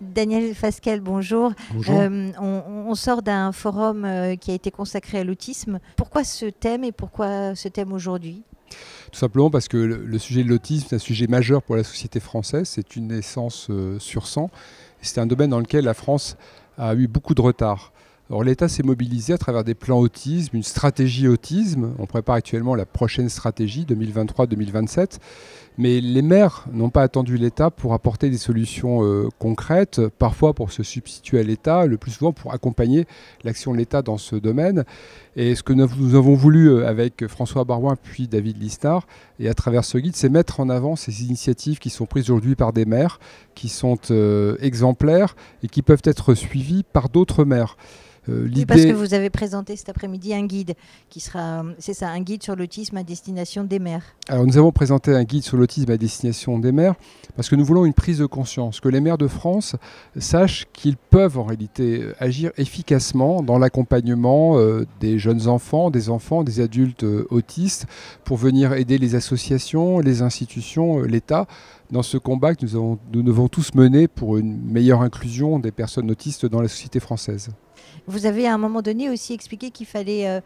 Daniel Fasquelle, bonjour. Bonjour. On sort d'un forum qui a été consacré à l'autisme. Pourquoi ce thème et pourquoi ce thème aujourd'hui ? Tout simplement parce que le sujet de l'autisme est un sujet majeur pour la société française. C'est une naissance sur 100. C'est un domaine dans lequel la France a eu beaucoup de retard. Alors, l'État s'est mobilisé à travers des plans autisme, une stratégie autisme. On prépare actuellement la prochaine stratégie 2023-2027. Mais les maires n'ont pas attendu l'État pour apporter des solutions concrètes, parfois pour se substituer à l'État, le plus souvent pour accompagner l'action de l'État dans ce domaine. Et ce que nous avons voulu avec François Baroin puis David Lisnard, et à travers ce guide, c'est mettre en avant ces initiatives qui sont prises aujourd'hui par des maires, qui sont exemplaires et qui peuvent être suivies par d'autres maires. Oui, parce que vous avez présenté cet après-midi un guide qui sera, c'est ça, un guide sur l'autisme à destination des maires. Alors nous avons présenté un guide sur l'autisme à destination des maires parce que nous voulons une prise de conscience, que les maires de France sachent qu'ils peuvent en réalité agir efficacement dans l'accompagnement des jeunes enfants, des adultes autistes pour venir aider les associations, les institutions, l'État dans ce combat que nous devons tous mener pour une meilleure inclusion des personnes autistes dans la société française. Vous avez à un moment donné aussi expliqué qu'il fallait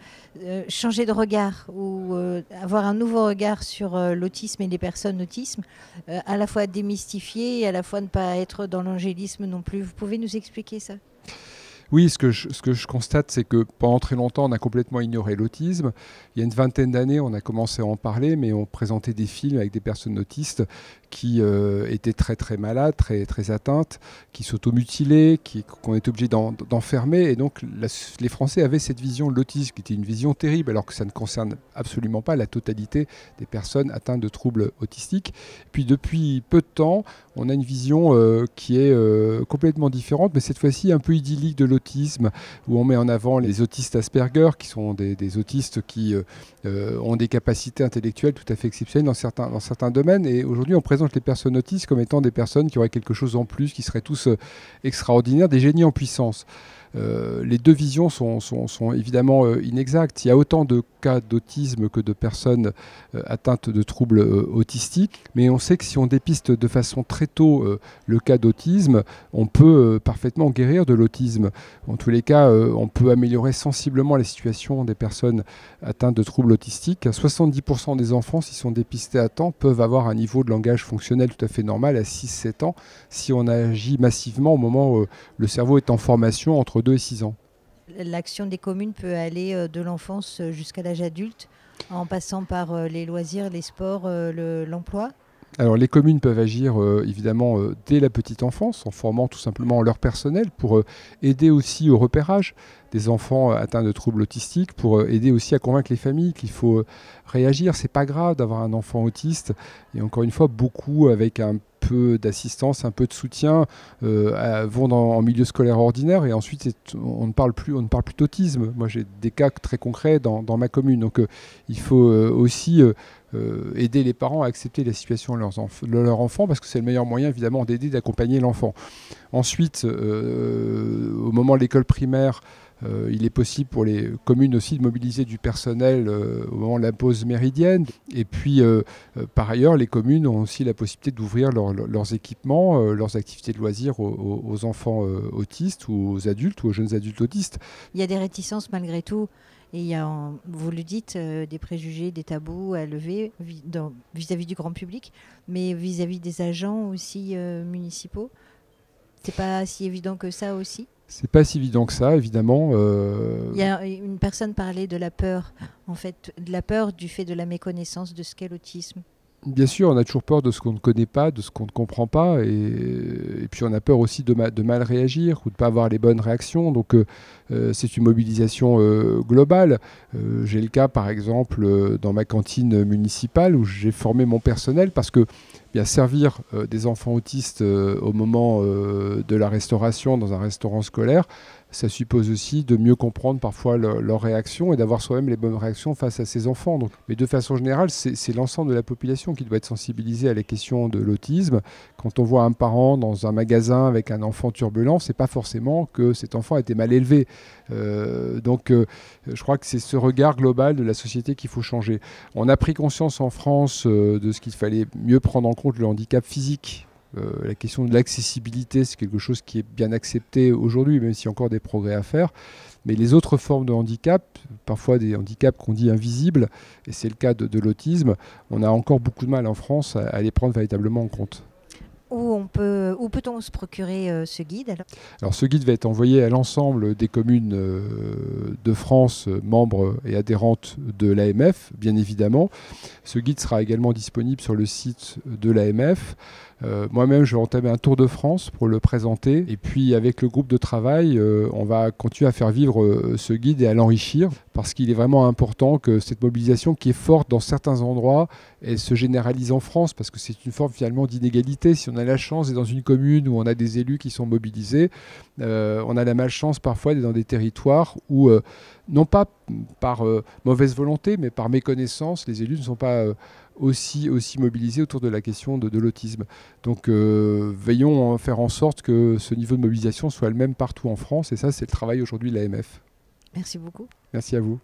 changer de regard ou avoir un nouveau regard sur l'autisme et les personnes autisme, à la fois démystifier et à la fois ne pas être dans l'angélisme non plus. Vous pouvez nous expliquer ça ? Oui, ce que je constate, c'est que pendant très longtemps, on a complètement ignoré l'autisme. Il y a une vingtaine d'années, on a commencé à en parler, mais on présentait des films avec des personnes autistes qui étaient très très malades, très, très atteintes, qui s'automutilaient, qu'on était obligé d'enfermer. Et donc les Français avaient cette vision de l'autisme qui était une vision terrible, alors que ça ne concerne absolument pas la totalité des personnes atteintes de troubles autistiques. Et puis depuis peu de temps, on a une vision qui est complètement différente, mais cette fois-ci un peu idyllique de l'autisme, où on met en avant les autistes Asperger, qui sont des autistes qui ont des capacités intellectuelles tout à fait exceptionnelles dans certains domaines. Et aujourd'hui, on présente les personnes autistes comme étant des personnes qui auraient quelque chose en plus, qui seraient tous extraordinaires, des génies en puissance. Les deux visions sont évidemment inexactes. Il y a autant de cas d'autisme que de personnes atteintes de troubles autistiques, mais on sait que si on dépiste de façon très tôt le cas d'autisme, on peut parfaitement guérir de l'autisme. En tous les cas, on peut améliorer sensiblement la situation des personnes atteintes de troubles autistiques. 70% des enfants, s'ils sont dépistés à temps, peuvent avoir un niveau de langage fonctionnel tout à fait normal à 6-7 ans si on agit massivement au moment où le cerveau est en formation entre 2 et 6 ans. L'action des communes peut aller de l'enfance jusqu'à l'âge adulte, en passant par les loisirs, les sports, l'emploi. Alors les communes peuvent agir évidemment dès la petite enfance en formant tout simplement leur personnel pour aider aussi au repérage des enfants atteints de troubles autistiques, pour aider aussi à convaincre les familles qu'il faut réagir. C'est pas grave d'avoir un enfant autiste et encore une fois beaucoup avec un peu d'assistance, un peu de soutien vont en milieu scolaire ordinaire et ensuite on ne parle plus d'autisme. Moi j'ai des cas très concrets dans ma commune, donc il faut aussi aider les parents à accepter la situation de leur enfant parce que c'est le meilleur moyen évidemment d'aider, d'accompagner l'enfant. Ensuite, au moment de l'école primaire, il est possible pour les communes aussi de mobiliser du personnel au moment de la pause méridienne. Et puis, par ailleurs, les communes ont aussi la possibilité d'ouvrir leurs équipements, leurs activités de loisirs aux enfants autistes ou aux adultes ou aux jeunes adultes autistes. Il y a des réticences malgré tout. Et il y a, vous le dites, des préjugés, des tabous à lever vis-à-vis du grand public, mais vis-à-vis des agents aussi municipaux. C'est pas si évident que ça aussi. C'est pas si évident que ça, évidemment. Il y a une personne parlait de la peur, en fait, de la peur du fait de la méconnaissance de ce qu'est l'autisme. Bien sûr, on a toujours peur de ce qu'on ne connaît pas, de ce qu'on ne comprend pas, et puis on a peur aussi de mal réagir ou de ne pas avoir les bonnes réactions. Donc c'est une mobilisation globale. J'ai le cas, par exemple, dans ma cantine municipale où j'ai formé mon personnel parce que bien servir des enfants autistes au moment de la restauration dans un restaurant scolaire, ça suppose aussi de mieux comprendre parfois leurs réactions et d'avoir soi-même les bonnes réactions face à ces enfants. Donc, mais de façon générale, c'est l'ensemble de la population qui doit être sensibilisée à la question de l'autisme. Quand on voit un parent dans un magasin avec un enfant turbulent, c'est pas forcément que cet enfant a été mal élevé. Donc je crois que c'est ce regard global de la société qu'il faut changer. On a pris conscience en France de ce qu'il fallait mieux prendre en compte le handicap physique La question de l'accessibilité, c'est quelque chose qui est bien accepté aujourd'hui, même s'il y a encore des progrès à faire. Mais les autres formes de handicap, parfois des handicaps qu'on dit invisibles, et c'est le cas de l'autisme, on a encore beaucoup de mal en France à les prendre véritablement en compte. Où peut-on se procurer ce guide alors ce guide va être envoyé à l'ensemble des communes de France, membres et adhérentes de l'AMF, bien évidemment. Ce guide sera également disponible sur le site de l'AMF. Moi-même, je vais entamer un tour de France pour le présenter. Et puis, avec le groupe de travail, on va continuer à faire vivre ce guide et à l'enrichir, parce qu'il est vraiment important que cette mobilisation, qui est forte dans certains endroits, elle se généralise en France, parce que c'est une forme finalement d'inégalité. Si on a la chance d'être dans une commune où on a des élus qui sont mobilisés, on a la malchance parfois d'être dans des territoires où, non pas par mauvaise volonté, mais par méconnaissance, les élus ne sont pas aussi mobilisés autour de la question de l'autisme. Donc veillons à faire en sorte que ce niveau de mobilisation soit le même partout en France, et ça c'est le travail aujourd'hui de l'AMF. Merci beaucoup. Merci à vous.